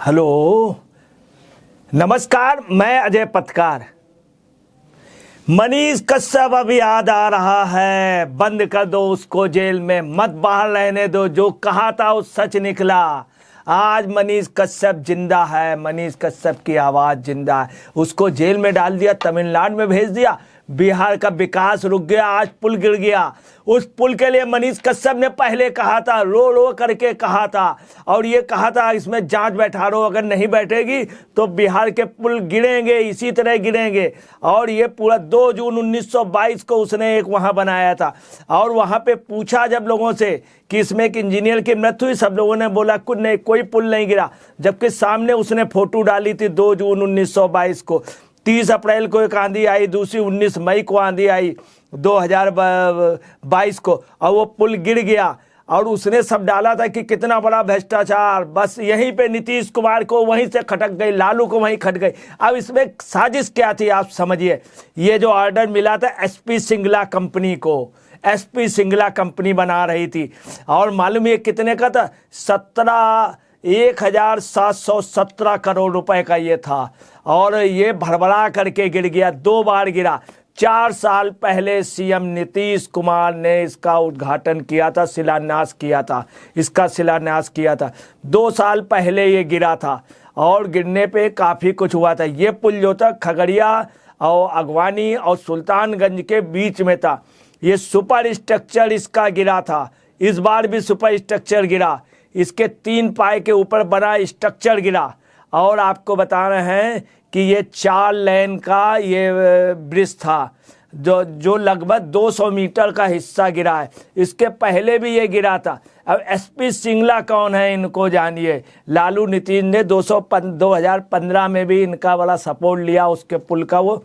Hello, नमस्कार। मैं अजय पत्रकार। मनीष कश्यप अब याद आ रहा है। बंद कर दो उसको जेल में, मत बाहर रहने दो। जो कहा था वो सच निकला। आज मनीष कश्यप जिंदा है। मनीष कश्यप की आवाज जिंदा है। उसको जेल में डाल दिया, तमिलनाडु में भेज दिया। बिहार का विकास रुक गया। आज पुल गिर गया। उस पुल के लिए मनीष कश्यप ने पहले कहा था, रो रो करके कहा था, और ये कहा था इसमें जांच बैठा रहो, अगर नहीं बैठेगी तो बिहार के पुल गिरेंगे, इसी तरह गिरेंगे। और ये पूरा 2 जून 1922 को उसने एक वहाँ बनाया था। और वहाँ पे पूछा जब लोगों से कि इसमें एक इंजीनियर की मृत्यु हुई, सब लोगों ने बोला कुछ नहीं, कोई पुल नहीं गिरा। जबकि सामने उसने फोटो डाली थी 2 जून 1922 को। 30 अप्रैल को एक आंधी आई, दूसरी 19 मई को आंधी आई 2022 को, और वो पुल गिर गया। और उसने सब डाला था कि कितना बड़ा भ्रष्टाचार। बस यहीं पे नीतीश कुमार को वहीं से खटक गई, लालू को वहीं खट गई। अब इसमें साजिश क्या थी आप समझिए। ये जो ऑर्डर मिला था एसपी सिंगला कंपनी को, एसपी सिंगला कंपनी बना रही थी। और मालूम ये कितने का था? 1717 करोड़ रुपए का ये था। और ये भड़बड़ा करके गिर गया, 2 बार गिरा। 4 साल पहले सीएम नीतीश कुमार ने इसका उद्घाटन किया था, शिलान्यास किया था, इसका शिलान्यास किया था। 2 साल पहले ये गिरा था और गिरने पे काफ़ी कुछ हुआ था। ये पुल जो था खगड़िया और अगवानी और सुल्तानगंज के बीच में था। ये सुपर स्ट्रक्चर इसका गिरा था। इस बार भी सुपर स्ट्रक्चर गिरा। इसके 3 पाए के ऊपर बड़ा स्ट्रक्चर गिरा। और आपको बता रहे हैं कि ये 4 लेन का ये ब्रिज था जो लगभग 200 मीटर का हिस्सा गिरा है। इसके पहले भी ये गिरा था। अब एसपी सिंगला कौन है, इनको जानिए। लालू नीतीश ने 2015 में भी इनका बड़ा सपोर्ट लिया उसके पुल का। वो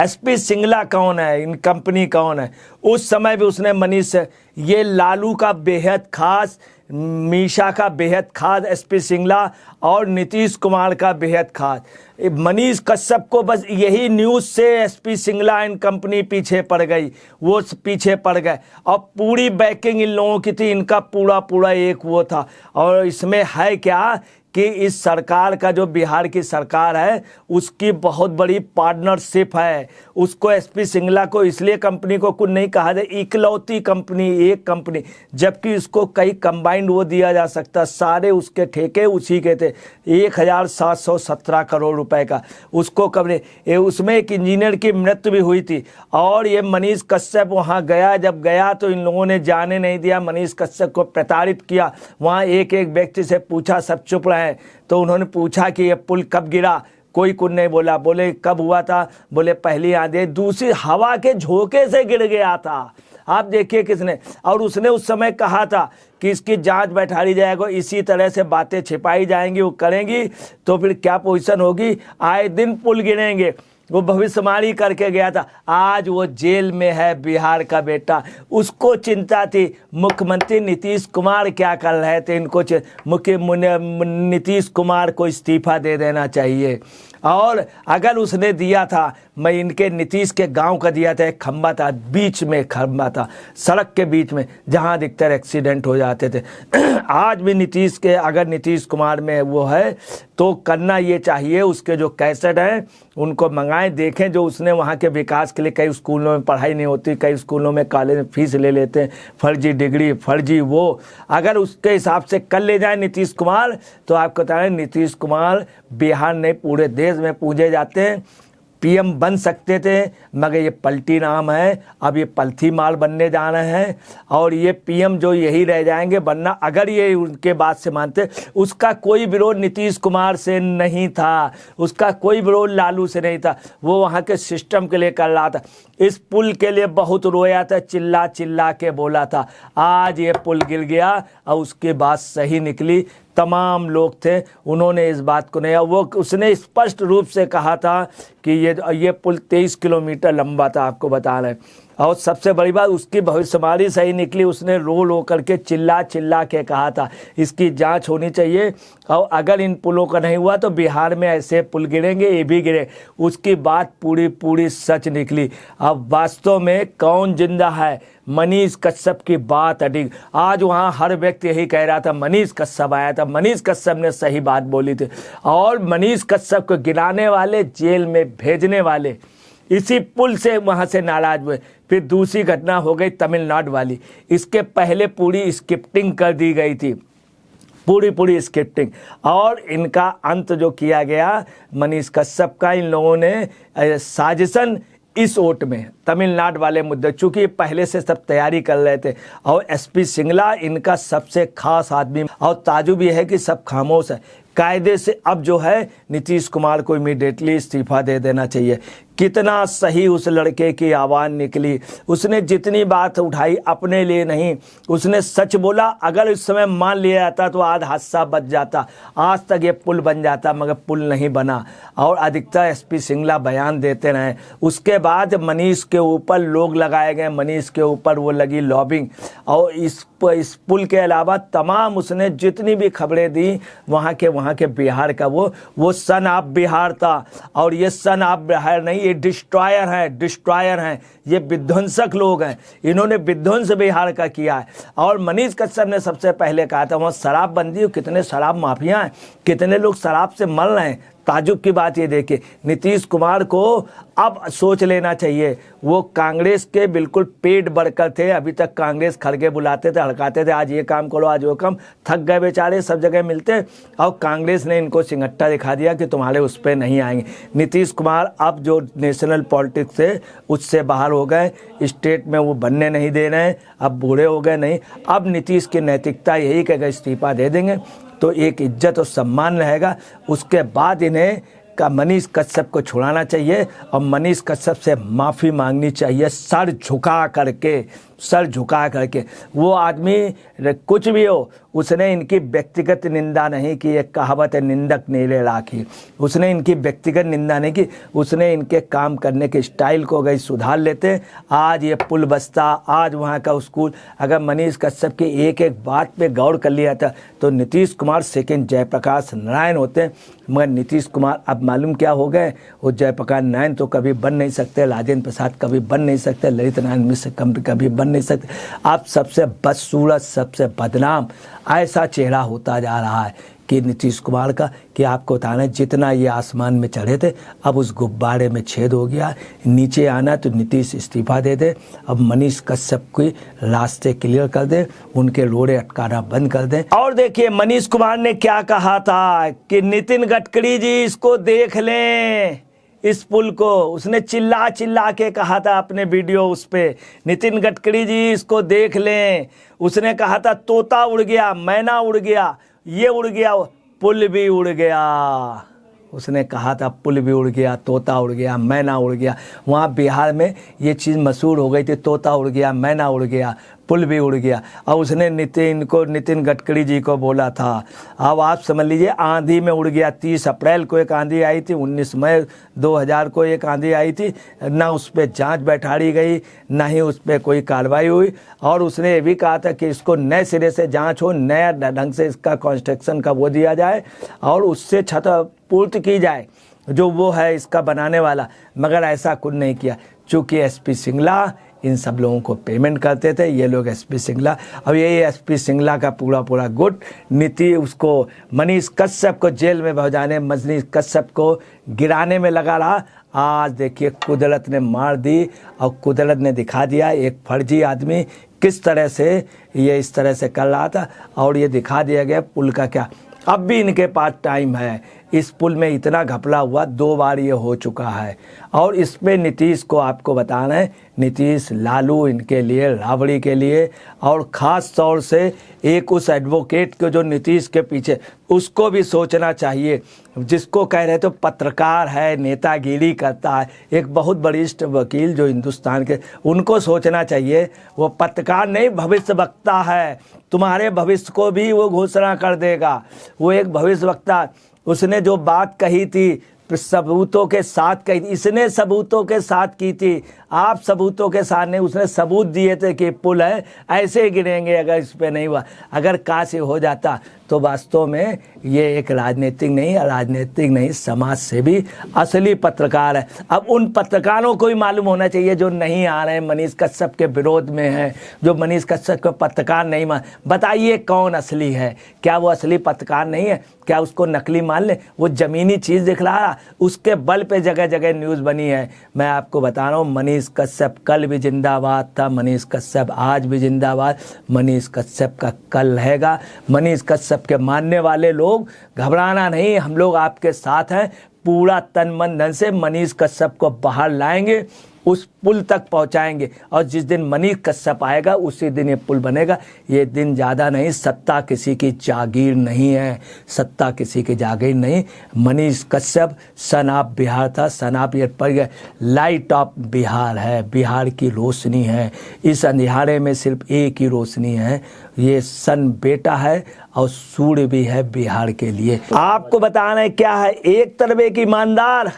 एसपी सिंगला कौन है, इन कंपनी कौन है? उस समय भी उसने मनीष, ये लालू का बेहद खास, मीशा का बेहद खास एसपी सिंगला, और नीतीश कुमार का बेहद खास। मनीष कश्यप को बस यही न्यूज़ से एसपी सिंगला इन कंपनी पीछे पड़ गई, वो पीछे पड़ गए। और पूरी बैकिंग इन लोगों की थी, इनका पूरा एक वो था। और इसमें है क्या कि इस सरकार का, जो बिहार की सरकार है, उसकी बहुत बड़ी पार्टनरशिप है। उसको एसपी सिंगला को इसलिए कंपनी को कुछ नहीं कहा जाए, इकलौती कंपनी, एक कंपनी, जबकि इसको कई कंबाइंड वो दिया जा सकता। सारे उसके ठेके उसी के थे। 1717 करोड़ रुपए का उसको कंपनी। उसमें एक इंजीनियर की मृत्यु भी हुई थी। और ये मनीष कश्यप वहाँ गया, जब गया तो इन लोगों ने जाने नहीं दिया, मनीष कश्यप को प्रताड़ित किया। वहाँ एक एक व्यक्ति से पूछा, सब चुप रहे। तो उन्होंने पूछा कि ये पुल कब गिरा, कोई कुछ नहीं बोला। बोले कब हुआ था? बोले पहली आंधी, दूसरी हवा के झोंके से गिर गया था। आप देखिए किसने। और उसने उस समय कहा था कि इसकी जांच बैठाई जाएगी, इसी तरह से बातें छिपाई जाएंगी, वो करेंगी तो फिर क्या पोजीशन होगी, आए दिन पुल गिरेंगे। वो भविष्यवाणी करके गया था। आज वो जेल में है, बिहार का बेटा। उसको चिंता थी मुख्यमंत्री नीतीश कुमार क्या कर रहे थे। इनको नीतीश कुमार को इस्तीफा दे देना चाहिए। और अगर उसने दिया था, मैं इनके नीतीश के गांव का दिया था, एक खंबा था, बीच में खंबा था, सड़क के बीच में, जहां अधिकतर एक्सीडेंट हो जाते थे। आज भी नीतीश के, अगर नीतीश कुमार में वो है तो करना ये चाहिए, उसके जो कैसेट हैं उनको मंगाएं, देखें। जो उसने वहाँ के विकास के लिए, कई स्कूलों में पढ़ाई नहीं होती, कई स्कूलों में कॉलेज में फीस ले लेते हैं, फर्जी डिग्री, फर्जी वो, अगर उसके हिसाब से कर ले जाए नीतीश कुमार, तो आपको बता रहे नीतीश कुमार बिहार नहीं पूरे देश में पूजे जाते हैं। पीएम बन सकते थे, मगर ये पलटी नाम है। अब ये पलथी माल बनने जा रहे हैं। और ये पीएम जो यही रह जाएंगे, वरना अगर ये उनके बात से मानते, उसका कोई विरोध नीतीश कुमार से नहीं था, उसका कोई विरोध लालू से नहीं था। वो वहाँ के सिस्टम के लिए कर रहा था। इस पुल के लिए बहुत रोया था, चिल्ला चिल्ला के बोला था। आज ये पुल गिर गया और उसके बात सही निकली। तमाम लोग थे, उन्होंने इस बात को नहीं, वो उसने स्पष्ट रूप से कहा था कि ये पुल 23 किलोमीटर लंबा था। आपको बता रहे हैं और सबसे बड़ी बात उसकी भविष्यवाणी सही निकली। उसने रो करके चिल्ला चिल्ला के कहा था इसकी जांच होनी चाहिए, और अगर इन पुलों का नहीं हुआ तो बिहार में ऐसे पुल गिरेंगे, ये भी गिरे। उसकी बात पूरी सच निकली। अब वास्तव में कौन जिंदा है? मनीष कश्यप की बात अड़ी। आज वहाँ हर व्यक्ति यही कह रहा था मनीष कश्यप आया था, मनीष कश्यप ने सही बात बोली थी। और मनीष कश्यप को गिराने वाले, जेल में भेजने वाले इसी पुल से वहाँ से नाराज हुए। फिर दूसरी घटना हो गई तमिलनाडु वाली। इसके पहले पूरी स्क्रिप्टिंग कर दी गई थी, पूरी स्क्रिप्टिंग, और इनका अंत जो किया गया मनीष कश्यप का, इन लोगों ने साजिशन इस वोट में तमिलनाडु वाले मुद्दे, चूंकि पहले से सब तैयारी कर रहे थे। और एसपी सिंगला इनका सबसे खास आदमी, और ताजुब यह है कि सब खामोश है। कायदे से अब जो है नीतीश कुमार को इमीडिएटली इस्तीफा दे देना चाहिए। कितना सही उस लड़के की आवाज़ निकली। उसने जितनी बात उठाई अपने लिए नहीं, उसने सच बोला। अगर इस समय मान लिया जाता तो आज हादसा बच जाता, आज तक ये पुल बन जाता, मगर पुल नहीं बना। और अधिकतर एसपी सिंगला बयान देते रहे। उसके बाद मनीष के ऊपर लोग लगाए गए, मनीष के ऊपर वो लगी लॉबिंग। और इस पुल के अलावा तमाम उसने जितनी भी खबरें दी वहाँ के बिहार का, वो सन ऑफ बिहार था। और ये सन ऑफ बिहार नहीं, ये डिस्ट्रॉयर हैं, ये विध्वंसक लोग हैं। इन्होंने विध्वंस बिहार का किया है। और मनीष कश्यप ने सबसे पहले कहा था वहाँ शराबबंदी, कितने शराब माफिया हैं, कितने लोग शराब से मर रहे हैं। ताजुब की बात ये देखिए, नीतीश कुमार को अब सोच लेना चाहिए। वो कांग्रेस के बिल्कुल पेट वर्कर थे। अभी तक कांग्रेस खड़गे बुलाते थे, हड़काते थे, आज ये काम करो, आज वो काम। थक गए बेचारे, सब जगह मिलते। और कांग्रेस ने इनको सिंगट्टा दिखा दिया कि तुम्हारे उस पर नहीं आएंगे। नीतीश कुमार अब जो नेशनल पॉलिटिक्स से उससे बाहर हो गए, स्टेट में वो बनने नहीं दे रहे हैं। अब बूढ़े हो गए नहीं। अब नीतीश की नैतिकता यही कि अगर इस्तीफा दे देंगे तो एक इज्जत और सम्मान रहेगा। उसके बाद इन्हें का मनीष कश्यप को छुड़ाना चाहिए और मनीष कश्यप से माफ़ी मांगनी चाहिए, सर झुका करके। वो आदमी कुछ भी हो, उसने इनकी व्यक्तिगत निंदा नहीं की। एक कहावत है, निंदक नीले राखी। उसने इनकी व्यक्तिगत निंदा नहीं की, उसने इनके काम करने के स्टाइल को अगर सुधार लेते, आज ये पुल बसता, आज वहाँ का स्कूल। अगर मनीष कश्यप की एक एक बात पे गौर कर लिया था तो नीतीश कुमार सेकंड जयप्रकाश नारायण होते। मगर नीतीश कुमार अब मालूम क्या हो गए, वो जयप्रकाश नारायण तो कभी बन नहीं सकते, राजेंद्र प्रसाद कभी बन नहीं सकते, ललित नारायण मिश्र कभी बन नहीं सकते। आप सबसे बदसूरत, सबसे बदनाम ऐसा चेहरा होता जा रहा है कि नीतीश कुमार का, कि आपको बताना है जितना ये आसमान में चढ़े थे अब उस गुब्बारे में छेद हो गया। नीचे आना तो नीतीश इस्तीफा दे दे। अब मनीष कश्यप के रास्ते क्लियर कर दे, उनके रोड़े अटकाना बंद कर दे। और देखिए मनीष कुमार ने क्या कहा था कि नितिन गडकरी जी इसको देख लें, इस पुल को। उसने चिल्ला के कहा था अपने वीडियो उस पे, नितिन गडकरी जी इसको देख लें। उसने कहा था तोता उड़ गया, मैना उड़ गया, ये उड़ गया, पुल भी उड़ गया। उसने कहा था पुल भी उड़ गया, तोता उड़ गया, मैना उड़ गया। वहाँ बिहार में ये चीज़ मशहूर हो गई थी, तोता उड़ गया, मैना उड़ गया, पुल भी उड़ गया। और उसने नितिन गडकरी जी को बोला था। अब आप समझ लीजिए आंधी में उड़ गया। 30 अप्रैल को एक आंधी आई थी, 19 मई 2000 को एक आंधी आई थी। ना उस पर जाँच बैठाड़ी गई, ना ही उस पर कोई कार्रवाई हुई। और उसने ये भी कहा था कि इसको नए सिरे से जाँच हो, नया ढंग से इसका कंस्ट्रक्शन का वो दिया जाए और उससे छत पूर्ति की जाए जो वो है इसका बनाने वाला। मगर ऐसा कुछ नहीं किया, चूँकि एसपी सिंगला इन सब लोगों को पेमेंट करते थे। ये लोग एसपी सिंगला, अब यही एसपी सिंगला का पूरा गुट नीति उसको मनीष कश्यप को जेल में भजाने, मनीष कश्यप को गिराने में लगा रहा। आज देखिए कुदरत ने मार दी और कुदरत ने दिखा दिया एक फर्जी आदमी किस तरह से ये इस तरह से कर रहा था। और ये दिखा दिया गया पुल का क्या। अब भी इनके पास टाइम है। इस पुल में इतना घपला हुआ, 2 बार ये हो चुका है। और इसमें नीतीश को आपको बताना है, नीतीश लालू इनके लिए, राबड़ी के लिए, और ख़ास तौर से एक उस एडवोकेट को जो नीतीश के पीछे, उसको भी सोचना चाहिए। जिसको कह रहे तो पत्रकार है, नेतागिरी करता है, एक बहुत वरिष्ठ वकील जो हिंदुस्तान के, उनको सोचना चाहिए। वो पत्रकार नहीं, भविष्यवक्ता है। तुम्हारे भविष्य को भी वो घोषणा कर देगा। वो एक भविष्यवक्ता, उसने जो बात कही थी सबूतों के साथ कही, इसने सबूतों के साथ की थी, आप सबूतों के साथ नहीं, उसने सबूत दिए थे कि पुल है, ऐसे गिरेंगे अगर इस पे नहीं हुआ। अगर काश ये हो जाता तो वास्तव में ये एक राजनीतिक नहीं समाज से भी असली पत्रकार है। अब उन पत्रकारों को ही मालूम होना चाहिए जो नहीं आ रहे हैं, मनीष कश्यप के विरोध में हैं, जो मनीष कश्यप को पत्रकार नहीं मान, बताइए कौन असली है? क्या वो असली पत्रकार नहीं है? क्या उसको नकली मान ले? वो ज़मीनी चीज़ दिखला रहा, उसके बल पे जगह जगह न्यूज़ बनी है। मैं आपको बता रहा हूँ, मनीष कश्यप कल भी जिंदाबाद था, मनीष कश्यप आज भी जिंदाबाद, मनीष कश्यप का कल रहेगा। मनीष कश्यप के मानने वाले लोग घबराना नहीं, हम लोग आपके साथ हैं, पूरा तन मन धन से मनीष कश्यप को बाहर लाएंगे, उस पुल तक पहुंचाएंगे, और जिस दिन मनीष कश्यप आएगा उसी दिन ये पुल बनेगा। ये दिन ज़्यादा नहीं, सत्ता किसी की जागीर नहीं है, सत्ता किसी की जागीर नहीं। मनीष कश्यप सन ऑफ बिहार था, सन ऑफ ये पड़ गया, लाइट ऑफ बिहार है, बिहार की रोशनी है, इस अंधियारे में सिर्फ एक ही रोशनी है, ये सन बेटा है और सूर्य भी है बिहार के लिए। आपको बताना है क्या है, एक तरफ एक ईमानदार,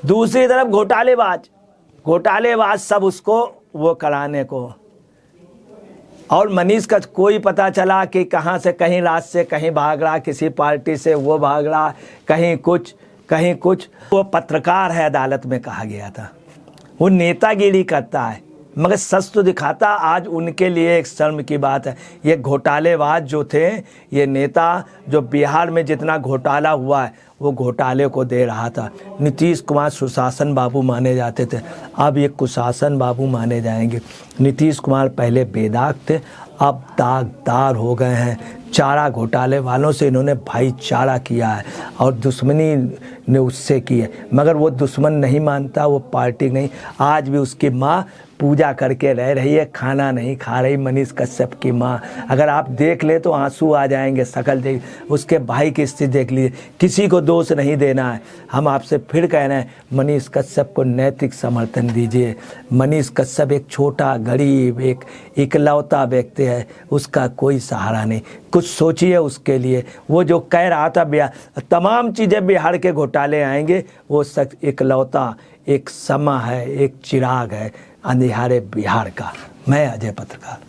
दूसरी तरफ घोटालेबाज सब उसको वो कराने को। और मनीष का कोई पता चला कि कहाँ से कहीं रात से कहीं भाग रहा, किसी पार्टी से वो भाग रहा, कहीं कुछ। वो पत्रकार है, अदालत में कहा गया था। वो नेतागिरी करता है मगर सच तो दिखाता। आज उनके लिए एक शर्म की बात है, ये घोटालेबाज जो थे, ये नेता जो बिहार में जितना घोटाला हुआ है वो घोटाले को दे रहा था। नीतीश कुमार सुशासन बाबू माने जाते थे, अब ये कुशासन बाबू माने जाएंगे। नीतीश कुमार पहले बेदाग थे, अब दागदार हो गए हैं। चारा घोटाले वालों से इन्होंने भाईचारा किया है और दुश्मनी ने उससे की है, मगर वो दुश्मन नहीं मानता, वो पार्टी नहीं। आज भी उसकी माँ पूजा करके रह रही है, खाना नहीं खा रही मनीष कश्यप की माँ। अगर आप देख ले तो आंसू आ जाएंगे, शकल देख, उसके भाई की स्थिति देख लीजिए। किसी को दोष नहीं देना है, हम आपसे फिर कह रहे हैं, मनीष कश्यप को नैतिक समर्थन दीजिए। मनीष कश्यप एक छोटा गरीब, एक इकलौता व्यक्ति है, उसका कोई सहारा नहीं। कुछ सोचिए उसके लिए। वो जो कह रहा था बिहार तमाम चीज़ें बिहार के घोटाले आएंगे, वो सच इकलौता एक समा है, एक चिराग है अंधियारे बिहार का। मैं अजय पत्रकार।